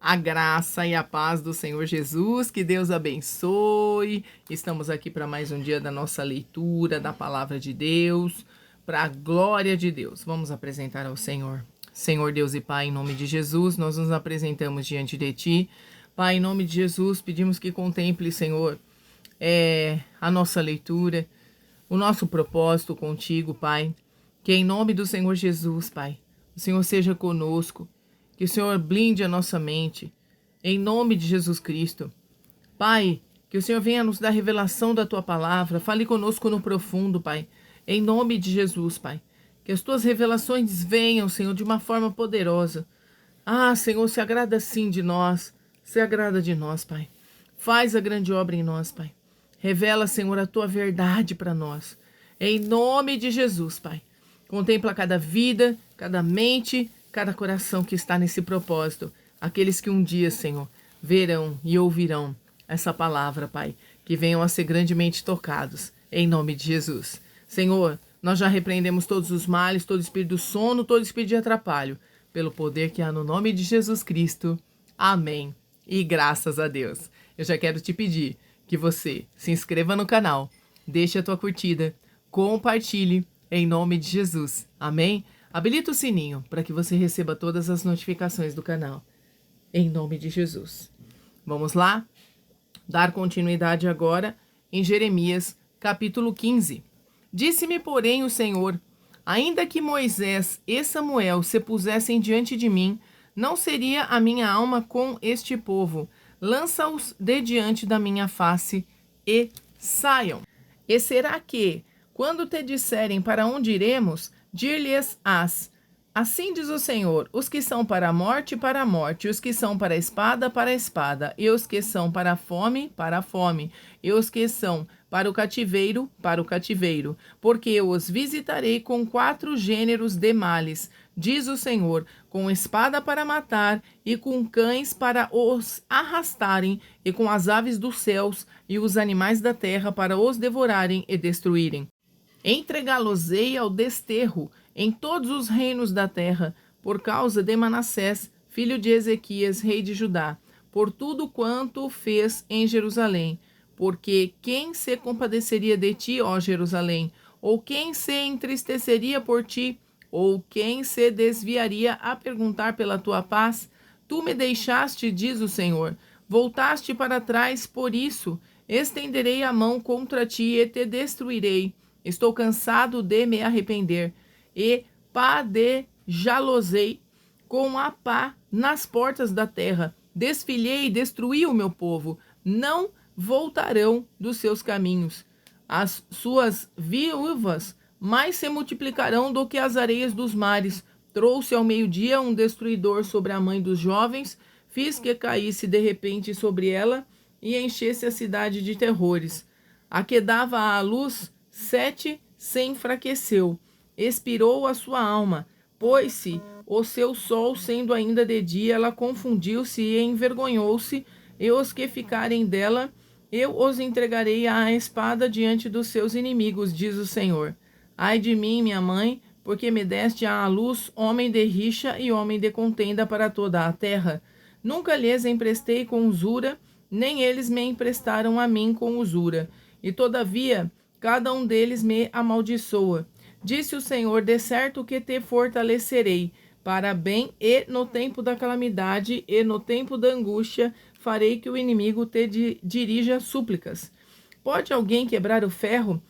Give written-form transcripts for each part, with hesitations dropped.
A graça e a paz do Senhor Jesus, que Deus abençoe. Estamos aqui para mais um dia da nossa leitura da palavra de Deus, para a glória de Deus. Vamos apresentar ao Senhor. Senhor Deus e Pai, em nome de Jesus, nós nos apresentamos diante de Ti. Pai, em nome de Jesus, pedimos que contemple, Senhor, a nossa leitura, o nosso propósito contigo, Pai. Que em nome do Senhor Jesus, Pai, o Senhor seja conosco. Que o Senhor blinde a nossa mente, em nome de Jesus Cristo. Pai, que o Senhor venha nos dar revelação da Tua palavra, fale conosco no profundo, Pai, em nome de Jesus, Pai. Que as Tuas revelações venham, Senhor, de uma forma poderosa. Ah, Senhor, se agrada sim de nós, se agrada de nós, Pai. Faz a grande obra em nós, Pai. Revela, Senhor, a Tua verdade para nós, em nome de Jesus, Pai. Contempla cada vida, cada mente, cada coração que está nesse propósito. Aqueles que um dia, Senhor, verão e ouvirão essa palavra, Pai. Que venham a ser grandemente tocados, em nome de Jesus. Senhor, nós já repreendemos todos os males, todo espírito do sono, todo espírito de atrapalho, pelo poder que há no nome de Jesus Cristo. Amém. E graças a Deus. Eu já quero te pedir que você se inscreva no canal, deixe a tua curtida, compartilhe, em nome de Jesus. Amém? Habilita o sininho para que você receba todas as notificações do canal. Em nome de Jesus. Vamos lá? Dar continuidade agora em Jeremias, capítulo 15. Disse-me, porém, o Senhor: ainda que Moisés e Samuel se pusessem diante de mim, não seria a minha alma com este povo. Lança-os de diante da minha face e saiam. E será que, quando te disserem para onde iremos, dir-lhes-ás: assim diz o Senhor, os que são para a morte, os que são para a espada, e os que são para a fome, e os que são para o cativeiro, porque eu os visitarei com 4 gêneros de males, diz o Senhor, com espada para matar, e com cães para os arrastarem, e com as aves dos céus e os animais da terra para os devorarem e destruírem. Entregá-los-ei ao desterro em todos os reinos da terra, por causa de Manassés, filho de Ezequias, rei de Judá, por tudo quanto fez em Jerusalém. Porque quem se compadeceria de ti, ó Jerusalém? Ou quem se entristeceria por ti? Ou quem se desviaria a perguntar pela tua paz? Tu me deixaste, diz o Senhor, voltaste para trás, por isso estenderei a mão contra ti e te destruirei. Estou cansado de me arrepender, e padejá-los-ei com a pá nas portas da terra. Desfilhei e destruí o meu povo. Não voltarão dos seus caminhos. As suas viúvas mais se multiplicarão do que as areias dos mares. Trouxe ao meio-dia um destruidor sobre a mãe dos jovens, fiz que caísse de repente sobre ela e enchesse a cidade de terrores. A que dava à luz 7 se enfraqueceu, expirou a sua alma, pôs-se o seu sol sendo ainda de dia, ela confundiu-se e envergonhou-se, e os que ficarem dela, eu os entregarei à espada diante dos seus inimigos, diz o Senhor. Ai de mim, minha mãe, porque me deste à luz homem de rixa e homem de contenda para toda a terra. Nunca lhes emprestei com usura, nem eles me emprestaram a mim com usura. E todavia, cada um deles me amaldiçoa. Disse o Senhor: de certo que te fortalecerei para bem, e no tempo da calamidade e no tempo da angústia farei que o inimigo te dirija súplicas. Pode alguém quebrar o ferro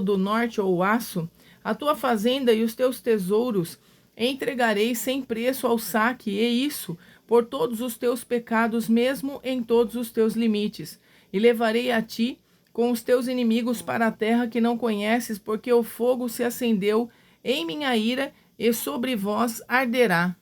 do norte ou o aço? A tua fazenda e os teus tesouros entregarei sem preço ao saque, e isso por todos os teus pecados, mesmo em todos os teus limites. E levarei a ti com os teus inimigos para a terra que não conheces, porque o fogo se acendeu em minha ira e sobre vós arderá.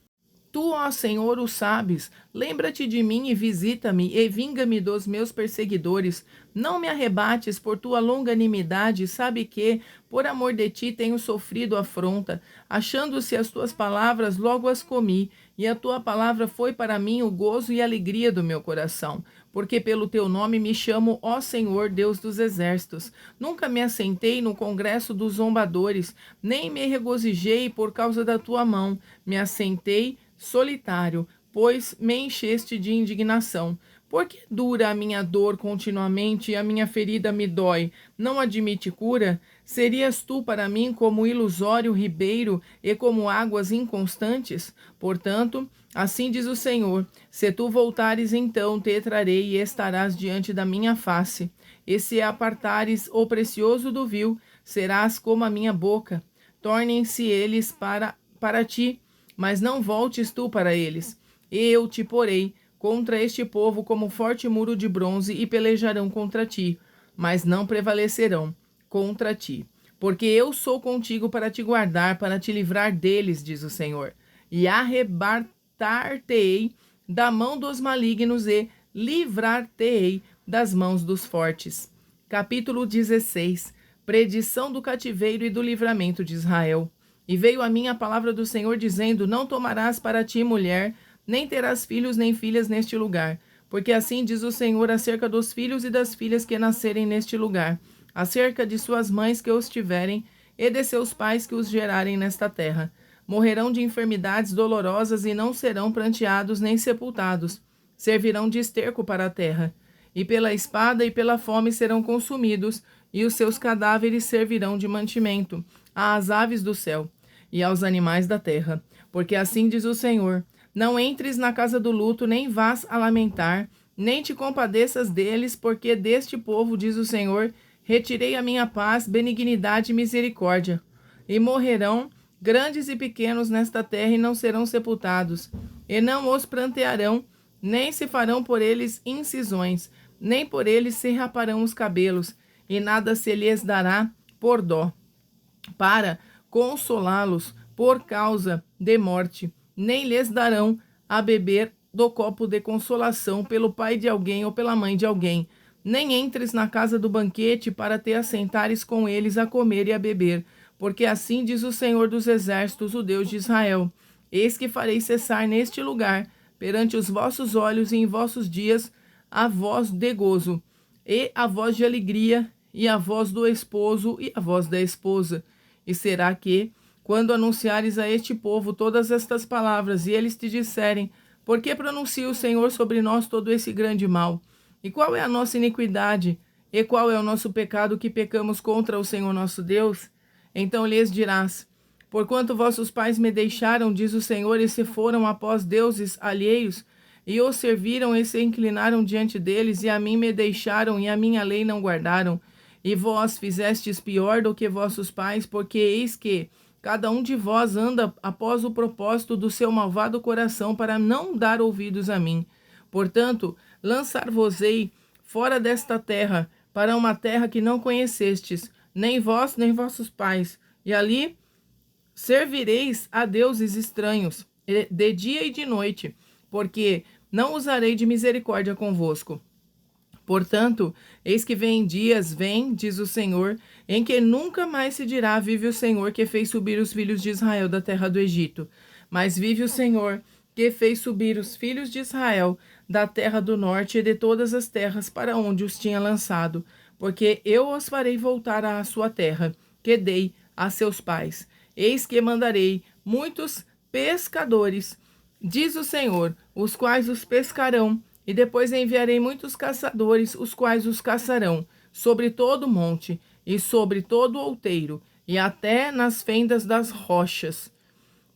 Tu, ó Senhor, o sabes. Lembra-te de mim e visita-me, e vinga-me dos meus perseguidores. Não me arrebates por tua longanimidade. Sabe que, por amor de ti, tenho sofrido afronta. Achando-se as tuas palavras, logo as comi. E a tua palavra foi para mim o gozo e a alegria do meu coração. Porque pelo teu nome me chamo, ó Senhor, Deus dos exércitos. Nunca me assentei no congresso dos zombadores, nem me regozijei por causa da tua mão. Me assentei solitário, pois me encheste de indignação. Por que dura a minha dor continuamente e a minha ferida me dói? Não admite cura? Serias tu para mim como ilusório ribeiro e como águas inconstantes? Portanto, assim diz o Senhor: se tu voltares, então te trarei e estarás diante da minha face. E se apartares o precioso do vil, serás como a minha boca. Tornem-se eles para ti, mas não voltes tu para eles. Eu te porei contra este povo como forte muro de bronze e pelejarão contra ti, mas não prevalecerão contra ti. Porque eu sou contigo para te guardar, para te livrar deles, diz o Senhor. E arrebatar-te-ei da mão dos malignos e livrar-te-ei das mãos dos fortes. Capítulo 16. Predição do cativeiro e do livramento de Israel. E veio a mim a palavra do Senhor, dizendo: não tomarás para ti mulher, nem terás filhos nem filhas neste lugar. Porque assim diz o Senhor acerca dos filhos e das filhas que nascerem neste lugar, acerca de suas mães que os tiverem, e de seus pais que os gerarem nesta terra. Morrerão de enfermidades dolorosas e não serão pranteados nem sepultados. Servirão de esterco para a terra. E pela espada e pela fome serão consumidos, e os seus cadáveres servirão de mantimento às aves do céu e aos animais da terra. Porque assim diz o Senhor: não entres na casa do luto, nem vás a lamentar, nem te compadeças deles, porque deste povo, diz o Senhor, retirei a minha paz, benignidade e misericórdia. E morrerão grandes e pequenos nesta terra e não serão sepultados. E não os prantearão, nem se farão por eles incisões, nem por eles se raparão os cabelos, e nada se lhes dará por dó, para consolá-los por causa de morte, nem lhes darão a beber do copo de consolação pelo pai de alguém ou pela mãe de alguém. Nem entres na casa do banquete para te assentares com eles a comer e a beber, porque assim diz o Senhor dos Exércitos, o Deus de Israel: eis que farei cessar neste lugar, perante os vossos olhos e em vossos dias, a voz de gozo, e a voz de alegria, e a voz do esposo e a voz da esposa. E será que, quando anunciares a este povo todas estas palavras, e eles te disserem: por que pronuncia o Senhor sobre nós todo esse grande mal? E qual é a nossa iniquidade? E qual é o nosso pecado que pecamos contra o Senhor nosso Deus? Então lhes dirás: porquanto vossos pais me deixaram, diz o Senhor, e se foram após deuses alheios, e os serviram e se inclinaram diante deles, e a mim me deixaram, e a minha lei não guardaram. E vós fizestes pior do que vossos pais, porque eis que cada um de vós anda após o propósito do seu malvado coração, para não dar ouvidos a mim. Portanto, lançar-vos-ei fora desta terra, para uma terra que não conhecestes, nem vós, nem vossos pais, e ali servireis a deuses estranhos, de dia e de noite, porque não usarei de misericórdia convosco. Portanto, eis que vem dias, diz o Senhor, em que nunca mais se dirá: vive o Senhor que fez subir os filhos de Israel da terra do Egito. Mas vive o Senhor que fez subir os filhos de Israel da terra do norte e de todas as terras para onde os tinha lançado, porque eu os farei voltar à sua terra, que dei a seus pais. Eis que mandarei muitos pescadores, diz o Senhor, os quais os pescarão, e depois enviarei muitos caçadores, os quais os caçarão, sobre todo o monte, e sobre todo o outeiro, e até nas fendas das rochas.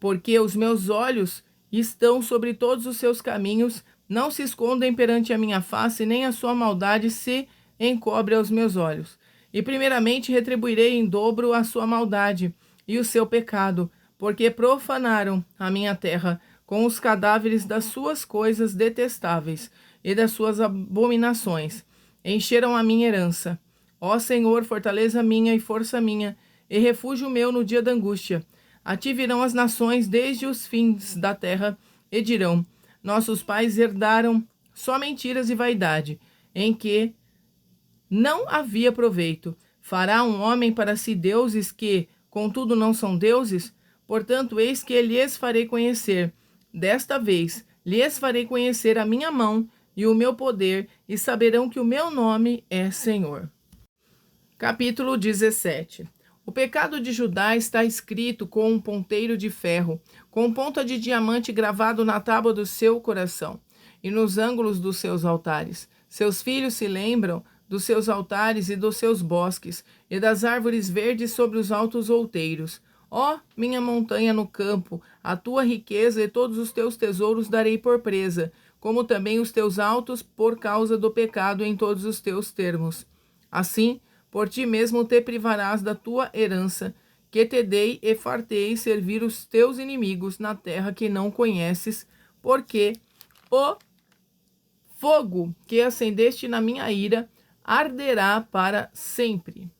Porque os meus olhos estão sobre todos os seus caminhos, não se escondem perante a minha face, nem a sua maldade se encobre aos meus olhos. E primeiramente retribuirei em dobro a sua maldade e o seu pecado, porque profanaram a minha terra com os cadáveres das suas coisas detestáveis e das suas abominações. Encheram a minha herança. Ó Senhor, fortaleza minha e força minha, e refúgio meu no dia da angústia. A ti virão as nações desde os fins da terra, e dirão: nossos pais herdaram só mentiras e vaidade, em que não havia proveito. Fará um homem para si deuses que, contudo, não são deuses? Portanto, eis que lhes farei conhecer. Desta vez, lhes farei conhecer a minha mão e o meu poder, e saberão que o meu nome é Senhor. Capítulo 17. O pecado de Judá está escrito com um ponteiro de ferro, com ponta de diamante gravado na tábua do seu coração e nos ângulos dos seus altares. Seus filhos se lembram dos seus altares e dos seus bosques, e das árvores verdes sobre os altos outeiros. Ó, minha montanha no campo, a tua riqueza e todos os teus tesouros darei por presa, como também os teus altos por causa do pecado em todos os teus termos. Assim, por ti mesmo te privarás da tua herança, que te dei e fartei servir os teus inimigos na terra que não conheces, porque o fogo que acendeste na minha ira arderá para sempre.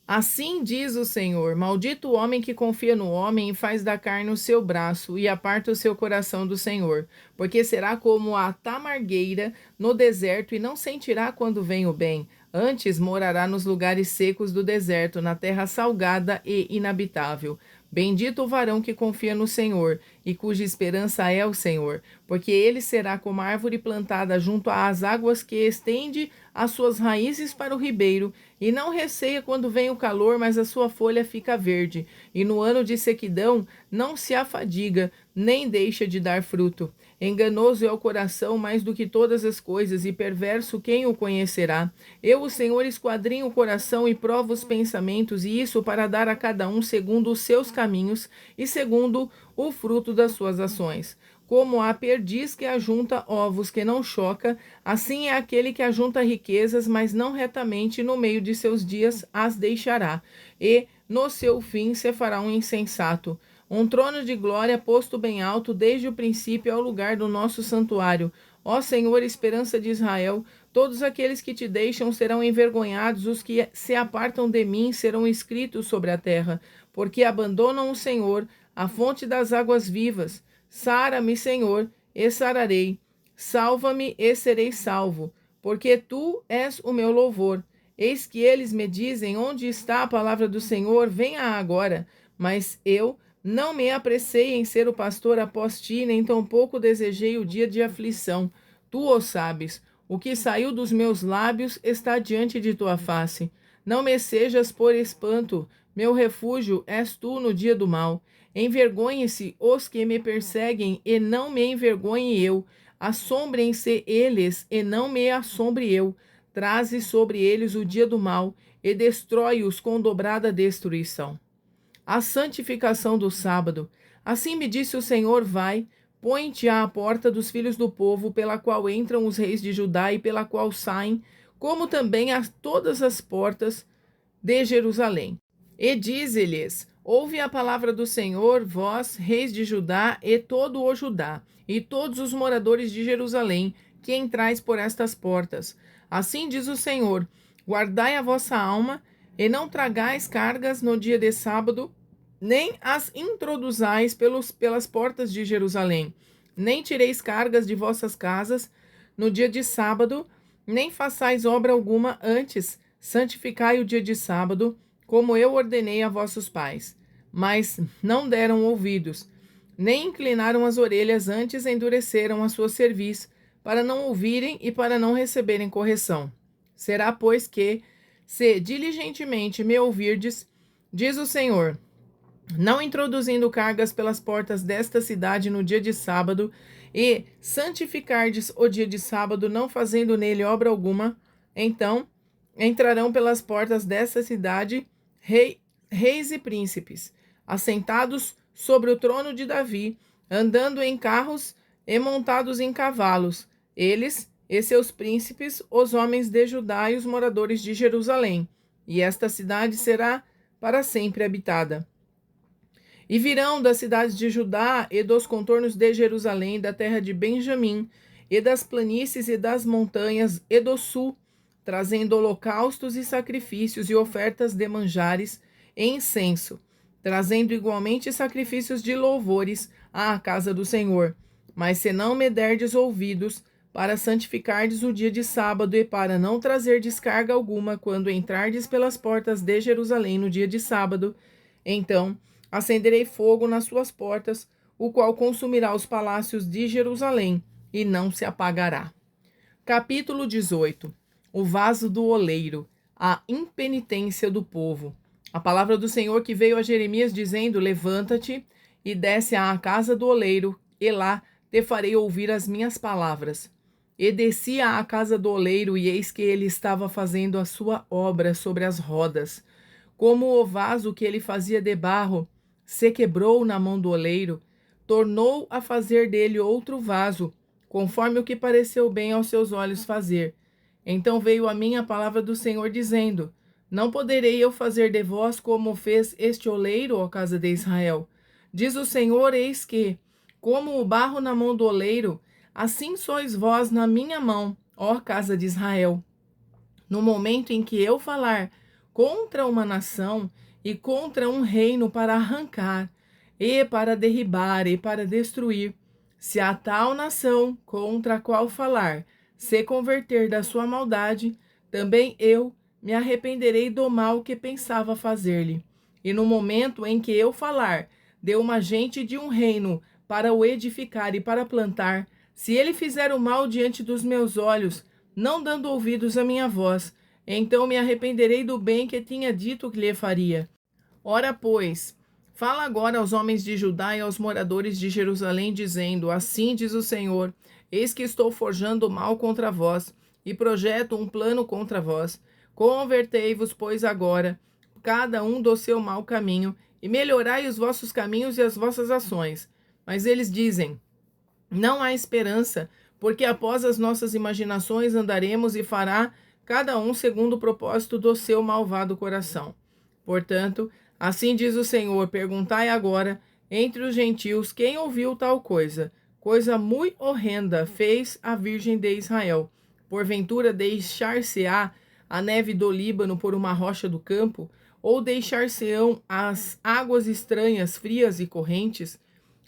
Assim diz o Senhor: maldito o homem que confia no homem e faz da carne o seu braço e aparta o seu coração do Senhor, porque será como a tamargueira no deserto e não sentirá quando vem o bem. Antes morará nos lugares secos do deserto, na terra salgada e inabitável. Bendito o varão que confia no Senhor e cuja esperança é o Senhor, porque ele será como a árvore plantada junto às águas que estende as suas raízes para o ribeiro e não receia quando vem o calor, mas a sua folha fica verde, e no ano de sequidão não se afadiga, nem deixa de dar fruto. Enganoso é o coração mais do que todas as coisas, e perverso quem o conhecerá? Eu, o Senhor, esquadrinho o coração e provo os pensamentos, e isso para dar a cada um segundo os seus caminhos e segundo o fruto das suas ações. Como a perdiz que ajunta ovos que não choca, assim é aquele que ajunta riquezas, mas não retamente, no meio de seus dias as deixará, e no seu fim se fará um insensato. Um trono de glória posto bem alto desde o princípio ao lugar do nosso santuário. Ó Senhor, esperança de Israel, todos aqueles que te deixam serão envergonhados, os que se apartam de mim serão escritos sobre a terra, porque abandonam o Senhor, a fonte das águas vivas. Sara-me, Senhor, e sararei. Salva-me e serei salvo, porque tu és o meu louvor. Eis que eles me dizem: onde está a palavra do Senhor? Venha agora. Mas eu não me apressei em ser o pastor após ti, nem tampouco desejei o dia de aflição. Tu o sabes. O que saiu dos meus lábios está diante de tua face. Não me sejas por espanto. Meu refúgio és tu no dia do mal. Envergonhem-se os que me perseguem, e não me envergonhe eu. Assombrem-se eles, e não me assombre eu. Traze sobre eles o dia do mal, e destrói-os com dobrada destruição. A santificação do sábado. Assim me disse o Senhor: vai, põe-te à porta dos filhos do povo, pela qual entram os reis de Judá e pela qual saem, como também a todas as portas de Jerusalém. E dize-lhes: ouve a palavra do Senhor, vós, reis de Judá, e todo o Judá, e todos os moradores de Jerusalém, que entrais por estas portas. Assim diz o Senhor: guardai a vossa alma, e não tragais cargas no dia de sábado, nem as introduzais pelas portas de Jerusalém, nem tireis cargas de vossas casas no dia de sábado, nem façais obra alguma antes. Santificai o dia de sábado, como eu ordenei a vossos pais. Mas não deram ouvidos, nem inclinaram as orelhas, antes endureceram a sua cerviz, para não ouvirem e para não receberem correção. Será, pois, que, se diligentemente me ouvirdes, diz o Senhor, não introduzindo cargas pelas portas desta cidade no dia de sábado, e santificardes o dia de sábado, não fazendo nele obra alguma, então entrarão pelas portas desta cidade reis e príncipes, assentados sobre o trono de Davi, andando em carros e montados em cavalos, eles e seus príncipes, os homens de Judá e os moradores de Jerusalém, e esta cidade será para sempre habitada. E virão das cidades de Judá e dos contornos de Jerusalém, da terra de Benjamim, e das planícies e das montanhas e do sul, trazendo holocaustos e sacrifícios e ofertas de manjares e incenso, trazendo igualmente sacrifícios de louvores à casa do Senhor. Mas se não me derdes ouvidos, para santificardes o dia de sábado e para não trazer descarga alguma quando entrardes pelas portas de Jerusalém no dia de sábado, então acenderei fogo nas suas portas, o qual consumirá os palácios de Jerusalém e não se apagará. Capítulo 18. O vaso do oleiro, a impenitência do povo. A palavra do Senhor que veio a Jeremias dizendo: Levanta-te e desce à casa do oleiro, e lá te farei ouvir as minhas palavras. E desci à casa do oleiro, e eis que ele estava fazendo a sua obra sobre as rodas. Como o vaso que ele fazia de barro se quebrou na mão do oleiro, tornou a fazer dele outro vaso, conforme o que pareceu bem aos seus olhos fazer. Então veio a mim a palavra do Senhor dizendo: Não poderei eu fazer de vós como fez este oleiro, ó casa de Israel? Diz o Senhor: Eis que, como o barro na mão do oleiro, assim sois vós na minha mão, ó casa de Israel. No momento em que eu falar contra uma nação e contra um reino para arrancar, e para derribar e para destruir, se a tal nação contra a qual falar se converter da sua maldade, também eu me arrependerei do mal que pensava fazer-lhe. E no momento em que eu falar de uma gente de um reino para o edificar e para plantar, se ele fizer o mal diante dos meus olhos, não dando ouvidos à minha voz, então me arrependerei do bem que tinha dito que lhe faria. Ora, pois, fala agora aos homens de Judá e aos moradores de Jerusalém, dizendo: Assim diz o Senhor: Eis que estou forjando mal contra vós, e projeto um plano contra vós. Convertei-vos, pois, agora, cada um do seu mau caminho, e melhorai os vossos caminhos e as vossas ações. Mas eles dizem: Não há esperança, porque após as nossas imaginações andaremos e fará cada um segundo o propósito do seu malvado coração. Portanto, assim diz o Senhor: perguntai agora entre os gentios quem ouviu tal coisa. Coisa muito horrenda fez a Virgem de Israel. Porventura deixar-se-á a neve do Líbano por uma rocha do campo? Ou deixar-se-ão as águas estranhas, frias e correntes?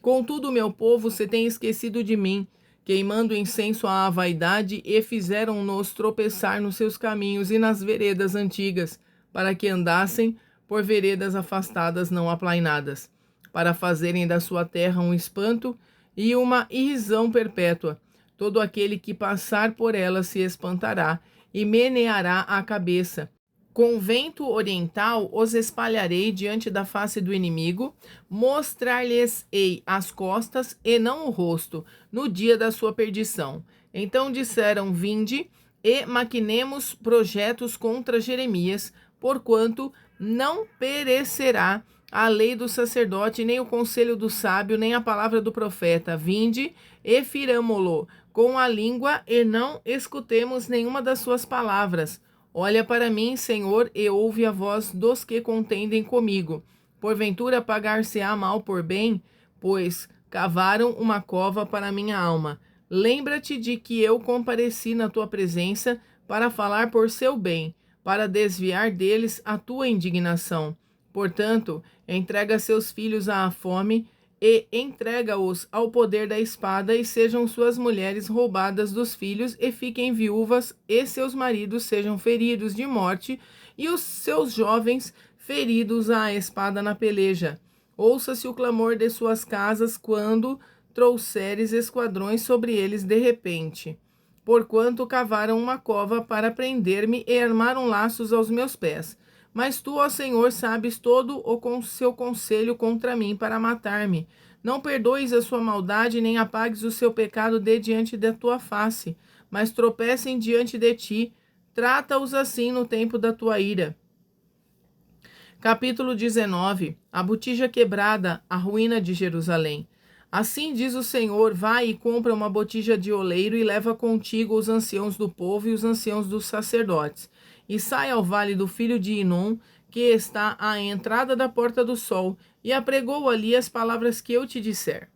Contudo, meu povo se tem esquecido de mim, queimando incenso à vaidade, e fizeram-nos tropeçar nos seus caminhos e nas veredas antigas, para que andassem por veredas afastadas não aplainadas, para fazerem da sua terra um espanto e uma irrisão perpétua. Todo aquele que passar por ela se espantará e meneará a cabeça. Com vento oriental os espalharei diante da face do inimigo, mostrar-lhes-ei as costas e não o rosto, no dia da sua perdição. Então disseram: Vinde e maquinemos projetos contra Jeremias, porquanto não perecerá a lei do sacerdote, nem o conselho do sábio, nem a palavra do profeta. Vinde e firamo-lo com a língua, e não escutemos nenhuma das suas palavras. Olha para mim, Senhor, e ouve a voz dos que contendem comigo. Porventura pagar-se-á mal por bem, pois cavaram uma cova para minha alma. Lembra-te de que eu compareci na tua presença para falar por seu bem, para desviar deles a tua indignação. Portanto, entrega seus filhos à fome e entrega-os ao poder da espada, e sejam suas mulheres roubadas dos filhos, e fiquem viúvas, e seus maridos sejam feridos de morte, e os seus jovens feridos à espada na peleja. Ouça-se o clamor de suas casas quando trouxeres esquadrões sobre eles de repente. Porquanto cavaram uma cova para prender-me e armaram laços aos meus pés. Mas tu, ó Senhor, sabes todo o seu conselho contra mim para matar-me. Não perdoes a sua maldade, nem apagues o seu pecado de diante da tua face, mas tropecem diante de ti. Trata-os assim no tempo da tua ira. Capítulo 19. A botija quebrada, a ruína de Jerusalém. Assim diz o Senhor: vai e compra uma botija de oleiro, e leva contigo os anciãos do povo e os anciãos dos sacerdotes, e sai ao vale do filho de Inom, que está à entrada da porta do sol, e apregou ali as palavras que eu te disser.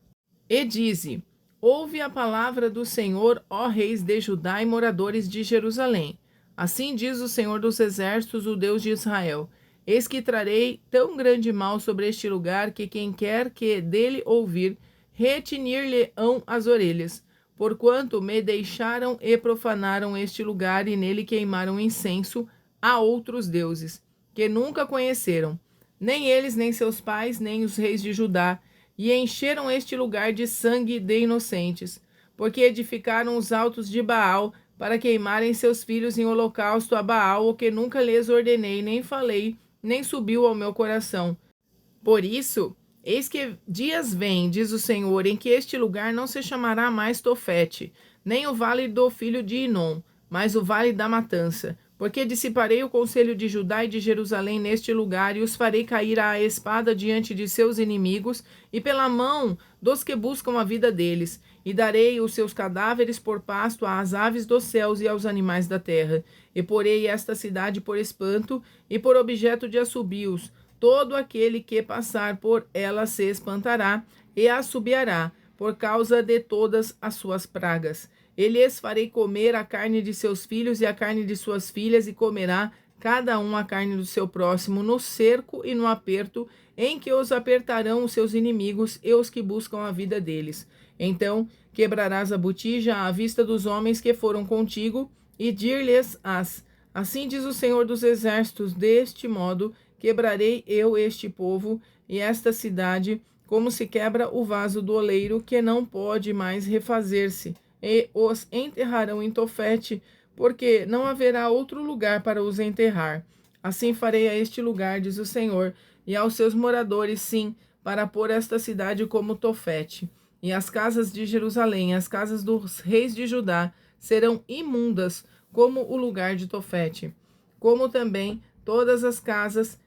E dize: ouve a palavra do Senhor, ó reis de Judá e moradores de Jerusalém. Assim diz o Senhor dos exércitos, o Deus de Israel: eis que trarei tão grande mal sobre este lugar, que quem quer que dele ouvir, retinir-lhe-ão as orelhas, porquanto me deixaram e profanaram este lugar, e nele queimaram incenso a outros deuses, que nunca conheceram, nem eles, nem seus pais, nem os reis de Judá, e encheram este lugar de sangue de inocentes, porque edificaram os altos de Baal, para queimarem seus filhos em holocausto a Baal, o que nunca lhes ordenei, nem falei nem subiu ao meu coração. Por isso, eis que dias vêm, diz o Senhor, em que este lugar não se chamará mais Tofete, nem o vale do filho de Inom, mas o vale da matança. Porque dissiparei o conselho de Judá e de Jerusalém neste lugar, e os farei cair à espada diante de seus inimigos, e pela mão dos que buscam a vida deles. E darei os seus cadáveres por pasto às aves dos céus e aos animais da terra. E porei esta cidade por espanto e por objeto de assobios. Todo aquele que passar por ela se espantará e assobiará, por causa de todas as suas pragas. E lhes farei comer a carne de seus filhos e a carne de suas filhas, e comerá cada um a carne do seu próximo, no cerco e no aperto, em que os apertarão os seus inimigos e os que buscam a vida deles. Então quebrarás a botija à vista dos homens que foram contigo, e dir-lhes-ás: assim diz o Senhor dos Exércitos, deste modo quebrarei eu este povo e esta cidade, como se quebra o vaso do oleiro, que não pode mais refazer-se, e os enterrarão em Tofete, porque não haverá outro lugar para os enterrar. Assim farei a este lugar, diz o Senhor, e aos seus moradores, sim, para pôr esta cidade como Tofete. E as casas de Jerusalém, as casas dos reis de Judá, serão imundas, como o lugar de Tofete, como também todas as casas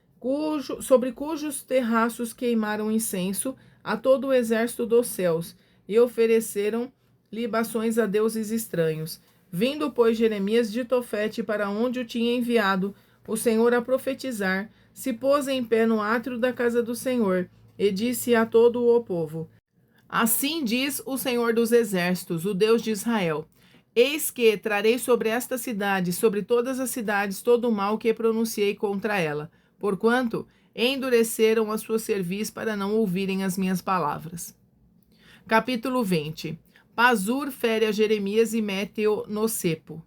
sobre cujos terraços queimaram incenso a todo o exército dos céus, e ofereceram libações a deuses estranhos. Vindo, pois, Jeremias de Tofete para onde o tinha enviado o Senhor a profetizar, se pôs em pé no átrio da casa do Senhor, e disse a todo o povo: assim diz o Senhor dos Exércitos, o Deus de Israel: eis que trarei sobre esta cidade, sobre todas as cidades, todo o mal que pronunciei contra ela, porquanto endureceram a sua cerviz para não ouvirem as minhas palavras. Capítulo 20. Pazur fere a Jeremias e mete-o no cepo.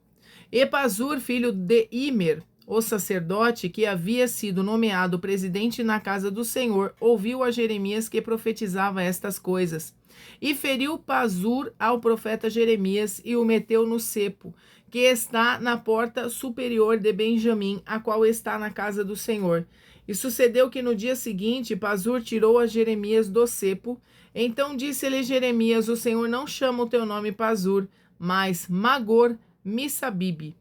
E Pazur, filho de Imer, o sacerdote, que havia sido nomeado presidente na casa do Senhor, ouviu a Jeremias que profetizava estas coisas. E feriu Pazur ao profeta Jeremias e o meteu no cepo, que está na porta superior de Benjamim, a qual está na casa do Senhor. E sucedeu que no dia seguinte Pazur tirou a Jeremias do cepo. Então disse-lhe Jeremias: o Senhor não chama o teu nome Pazur, mas Magor Missabibe.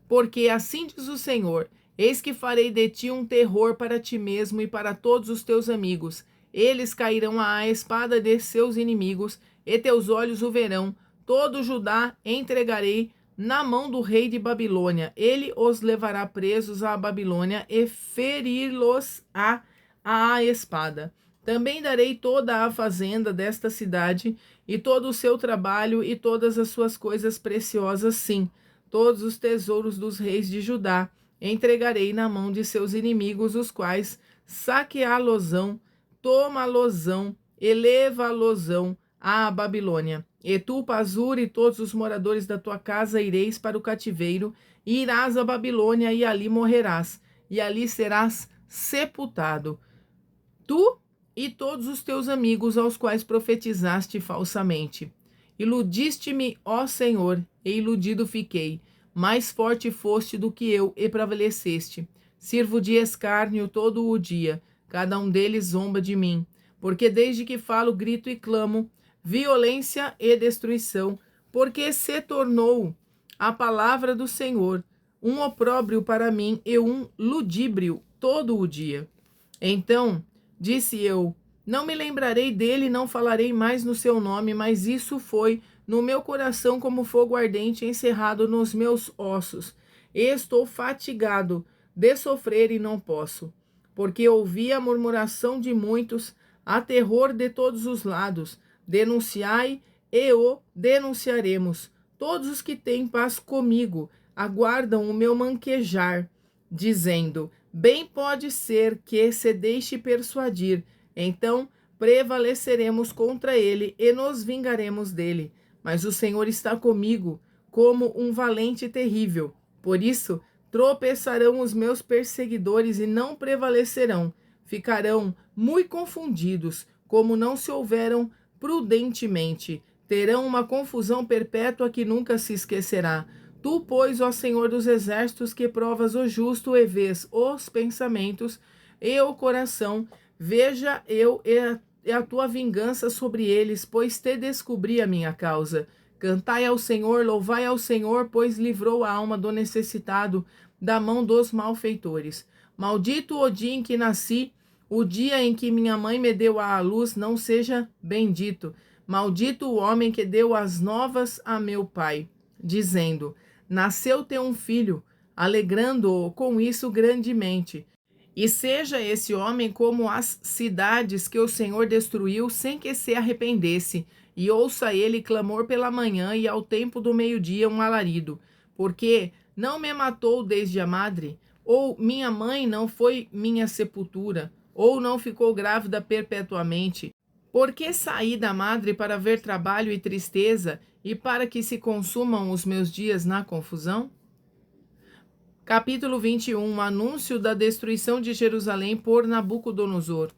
Porque assim diz o Senhor: eis que farei de ti um terror para ti mesmo e para todos os teus amigos. Eles cairão à espada de seus inimigos, e teus olhos o verão. Todo Judá entregarei na mão do rei de Babilônia. Ele os levará presos à Babilônia e ferir-los-á à espada. Também darei toda a fazenda desta cidade, e todo o seu trabalho, e todas as suas coisas preciosas, sim, todos os tesouros dos reis de Judá, entregarei na mão de seus inimigos, os quais saqueá-los-ão, toma-los-ão, eleva-los-ão à Babilônia. E tu, Pazur, e todos os moradores da tua casa ireis para o cativeiro, e irás à Babilônia, e ali morrerás, e ali serás sepultado. Tu e todos os teus amigos aos quais profetizaste falsamente. Iludiste-me, ó Senhor, e iludido fiquei. Mais forte foste do que eu, e prevaleceste. Sirvo de escárnio todo o dia, cada um deles zomba de mim. Porque desde que falo, grito e clamo, violência e destruição, porque se tornou a palavra do Senhor um opróbrio para mim e um ludíbrio todo o dia. Então disse eu: não me lembrarei dele, não falarei mais no seu nome, mas isso foi no meu coração como fogo ardente encerrado nos meus ossos. E estou fatigado de sofrer e não posso, porque ouvi a murmuração de muitos, a terror de todos os lados. Denunciai e o denunciaremos. Todos os que têm paz comigo aguardam o meu manquejar, dizendo: bem pode ser que se deixe persuadir, então prevaleceremos contra ele e nos vingaremos dele. Mas o Senhor está comigo como um valente terrível. Por isso tropeçarão os meus perseguidores e não prevalecerão. Ficarão muito confundidos, como não se houveram prudentemente. Terão uma confusão perpétua que nunca se esquecerá. Tu, pois, ó Senhor dos exércitos, que provas o justo e vês os pensamentos e o coração, veja eu e a tua vingança sobre eles, pois te descobri a minha causa. Cantai ao Senhor, louvai ao Senhor, pois livrou a alma do necessitado da mão dos malfeitores. Maldito o dia em que nasci, o dia em que minha mãe me deu à luz, não seja bendito. Maldito o homem que deu as novas a meu pai, dizendo: nasceu-te um filho, alegrando-o com isso grandemente. E seja esse homem como as cidades que o Senhor destruiu sem que se arrependesse, e ouça ele clamor pela manhã e ao tempo do meio-dia um alarido. Porque não me matou desde a madre, ou minha mãe não foi minha sepultura, ou não ficou grávida perpetuamente. Porque saí da madre para ver trabalho e tristeza, e para que se consumam os meus dias na confusão? Capítulo 21. Anúncio da destruição de Jerusalém por Nabucodonosor.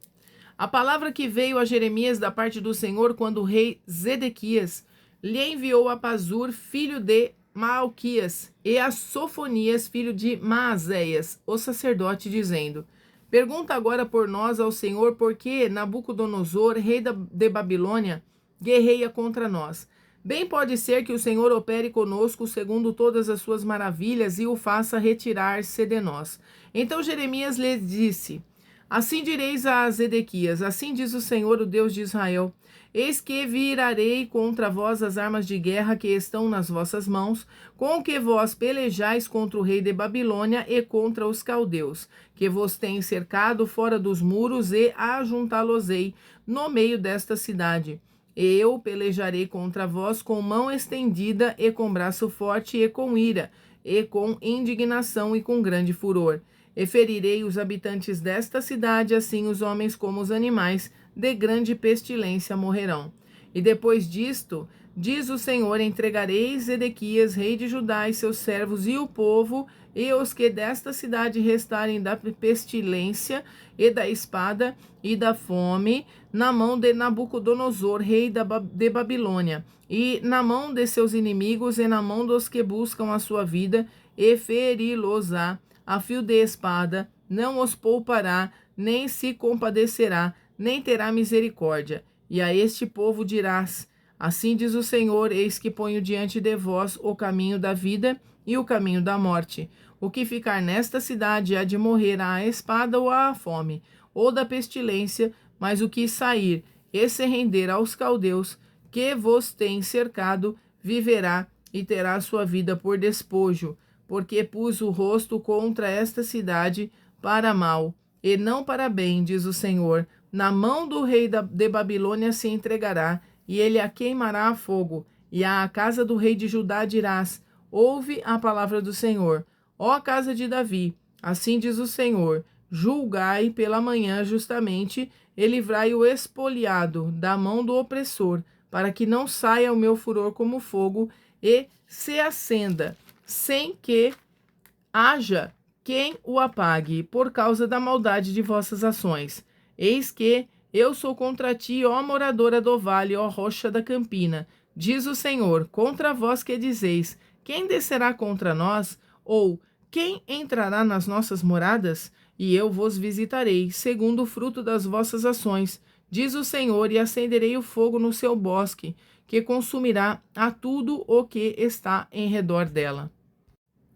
A palavra que veio a Jeremias da parte do Senhor quando o rei Zedequias lhe enviou a Pazur, filho de Malquias, e a Sofonias, filho de Maazéias, o sacerdote, dizendo: pergunta agora por nós ao Senhor, por que Nabucodonosor, rei de Babilônia, guerreia contra nós. Bem pode ser que o Senhor opere conosco segundo todas as suas maravilhas e o faça retirar-se de nós. Então Jeremias lhe disse: assim direis a Zedequias: assim diz o Senhor, o Deus de Israel: eis que virarei contra vós as armas de guerra que estão nas vossas mãos, com que vós pelejais contra o rei de Babilônia e contra os caldeus, que vos têm cercado fora dos muros, e ajuntá-los-ei no meio desta cidade. Eu pelejarei contra vós com mão estendida e com braço forte e com ira, e com indignação e com grande furor. E ferirei os habitantes desta cidade, assim os homens como os animais, de grande pestilência morrerão. E depois disto, diz o Senhor, entregarei Zedequias, rei de Judá, e seus servos e o povo, e os que desta cidade restarem da pestilência e da espada e da fome, na mão de Nabucodonosor, rei de Babilônia, e na mão de seus inimigos, e na mão dos que buscam a sua vida, e feri-los-á a fio de espada, não os poupará, nem se compadecerá, nem terá misericórdia. E a este povo dirás: assim diz o Senhor, eis que ponho diante de vós o caminho da vida e o caminho da morte. O que ficar nesta cidade há de morrer à espada ou à fome, ou da pestilência, mas o que sair e se render aos caldeus, que vos têm cercado, viverá e terá sua vida por despojo, porque pus o rosto contra esta cidade para mal, e não para bem, diz o Senhor. Na mão do rei de Babilônia se entregará, e ele a queimará a fogo. E à casa do rei de Judá dirás: ouve a palavra do Senhor. Ó casa de Davi, assim diz o Senhor: julgai pela manhã justamente, e livrai o expoliado da mão do opressor, para que não saia o meu furor como fogo, e se acenda, sem que haja quem o apague, por causa da maldade de vossas ações. Eis que eu sou contra ti, ó moradora do vale, ó rocha da campina, diz o Senhor, contra vós que dizeis: quem descerá contra nós? Ou quem entrará nas nossas moradas? E eu vos visitarei, segundo o fruto das vossas ações, diz o Senhor, e acenderei o fogo no seu bosque, que consumirá a tudo o que está em redor dela.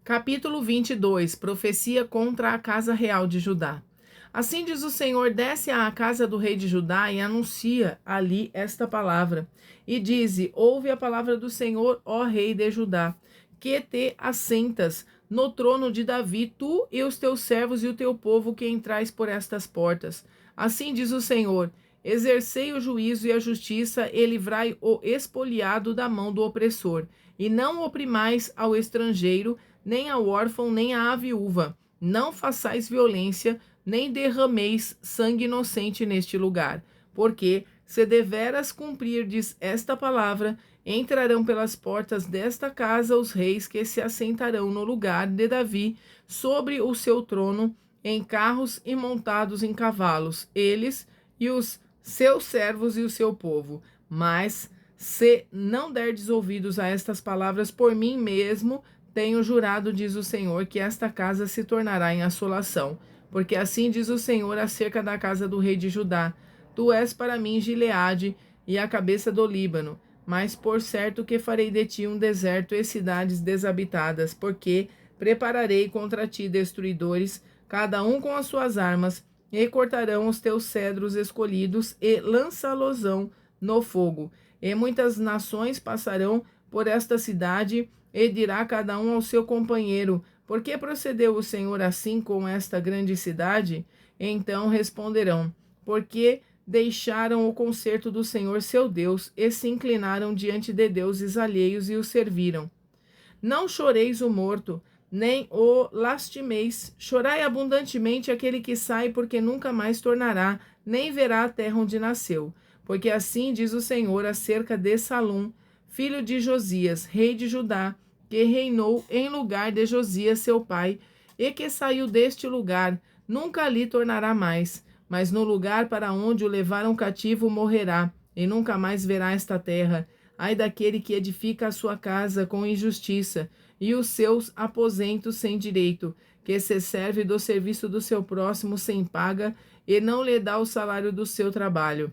Capítulo 22. Profecia contra a casa real de Judá. Assim diz o Senhor: desce à casa do rei de Judá e anuncia ali esta palavra. E dize: ouve a palavra do Senhor, ó rei de Judá, que te assentas no trono de Davi, tu e os teus servos e o teu povo que entrais por estas portas. Assim diz o Senhor: exercei o juízo e a justiça, e livrai o expoliado da mão do opressor, e não oprimais ao estrangeiro, nem ao órfão, nem à viúva. Não façais violência, nem derrameis sangue inocente neste lugar. Porque, se deveras cumprirdes esta palavra, entrarão pelas portas desta casa os reis que se assentarão no lugar de Davi, sobre o seu trono, em carros e montados em cavalos, eles e os seus servos e o seu povo. Mas, se não derdes ouvidos a estas palavras por mim mesmo, tenho jurado, diz o Senhor, que esta casa se tornará em assolação. Porque assim diz o Senhor acerca da casa do rei de Judá: Tu és para mim Gileade e a cabeça do Líbano, mas por certo que farei de ti um deserto e cidades desabitadas, porque prepararei contra ti destruidores, cada um com as suas armas, e cortarão os teus cedros escolhidos e lançá-los-ão no fogo. E muitas nações passarão por esta cidade, e dirá cada um ao seu companheiro: Por que procedeu o Senhor assim com esta grande cidade? Então responderão: Porque deixaram o concerto do Senhor seu Deus e se inclinaram diante de deuses alheios e o serviram. Não choreis o morto, nem o lastimeis. Chorai abundantemente aquele que sai, porque nunca mais tornará, nem verá a terra onde nasceu. Porque assim diz o Senhor acerca de Salum, filho de Josias, rei de Judá, que reinou em lugar de Josias seu pai, e que saiu deste lugar, nunca ali tornará mais, mas no lugar para onde o levaram cativo morrerá, e nunca mais verá esta terra. Ai daquele que edifica a sua casa com injustiça, e os seus aposentos sem direito, que se serve do serviço do seu próximo sem paga, e não lhe dá o salário do seu trabalho.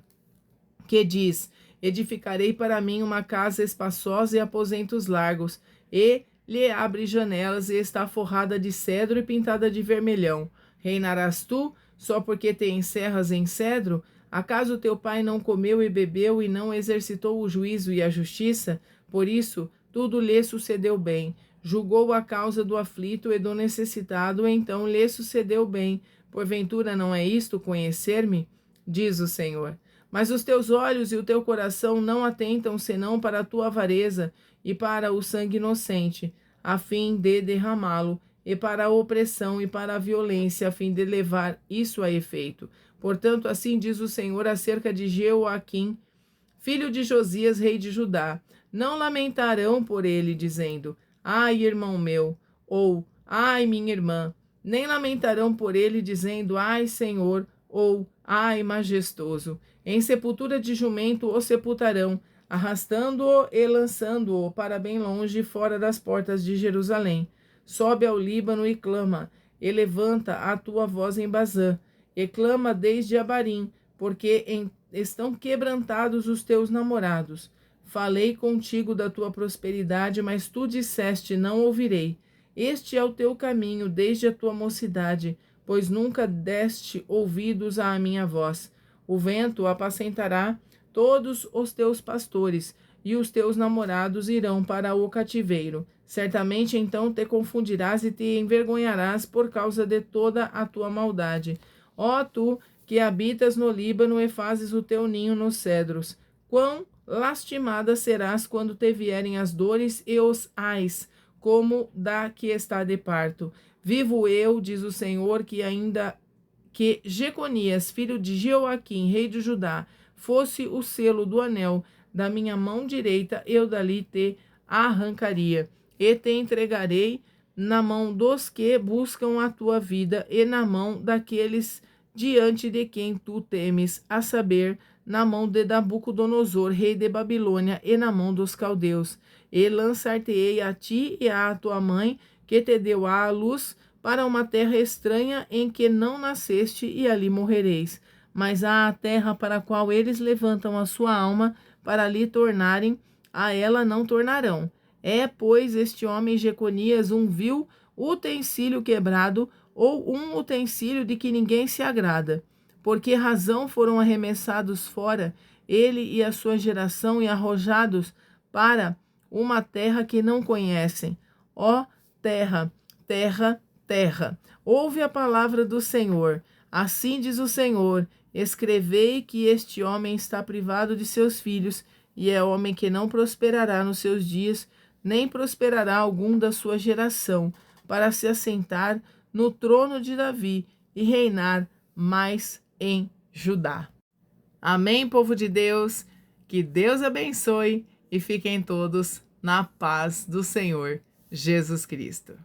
Que diz: Edificarei para mim uma casa espaçosa e aposentos largos, e lhe abre janelas, e está forrada de cedro e pintada de vermelhão. Reinarás tu, só porque te encerras em cedro? Acaso teu pai não comeu e bebeu e não exercitou o juízo e a justiça? Por isso, tudo lhe sucedeu bem. Julgou a causa do aflito e do necessitado, então lhe sucedeu bem. Porventura não é isto conhecer-me? Diz o Senhor. Mas os teus olhos e o teu coração não atentam senão para a tua avareza e para o sangue inocente, a fim de derramá-lo, e para a opressão e para a violência, a fim de levar isso a efeito. Portanto, assim diz o Senhor acerca de Jeoaquim, filho de Josias, rei de Judá: Não lamentarão por ele, dizendo: Ai, irmão meu, ou ai, minha irmã. Nem lamentarão por ele, dizendo: Ai, Senhor, ou ai, majestoso. Em sepultura de jumento o sepultarão, arrastando-o e lançando-o para bem longe, fora das portas de Jerusalém. Sobe ao Líbano e clama, e levanta a tua voz em Bazã, e clama desde Abarim, porque estão quebrantados os teus namorados. Falei contigo da tua prosperidade, mas tu disseste: Não ouvirei. Este é o teu caminho desde a tua mocidade, pois nunca deste ouvidos à minha voz. O vento apacentará todos os teus pastores, e os teus namorados irão para o cativeiro. Certamente então te confundirás e te envergonharás por causa de toda a tua maldade. Ó tu, que habitas no Líbano e fazes o teu ninho nos cedros, quão lastimada serás quando te vierem as dores e os ais, como da que está de parto. Vivo eu, diz o Senhor, que Jeconias, filho de Jeoaquim, rei de Judá, fosse o selo do anel da minha mão direita, eu dali te arrancaria, e te entregarei na mão dos que buscam a tua vida, e na mão daqueles diante de quem tu temes, a saber, na mão de Nabucodonosor, rei de Babilônia, e na mão dos caldeus. E lançar-te-ei a ti e à tua mãe, que te deu à luz, para uma terra estranha em que não nasceste, e ali morrereis. Mas há a terra para a qual eles levantam a sua alma, para lhe tornarem, a ela não tornarão. É, pois, este homem Jeconias um vil utensílio quebrado, ou um utensílio de que ninguém se agrada. Por que razão foram arremessados fora, ele e a sua geração, e arrojados para uma terra que não conhecem? Ó terra, terra, terra, ouve a palavra do Senhor. Assim diz o Senhor: escrevei que este homem está privado de seus filhos, e é homem que não prosperará nos seus dias, nem prosperará algum da sua geração, para se assentar no trono de Davi e reinar mais em Judá. Amém, povo de Deus? Que Deus abençoe e fiquem todos na paz do Senhor Jesus Cristo.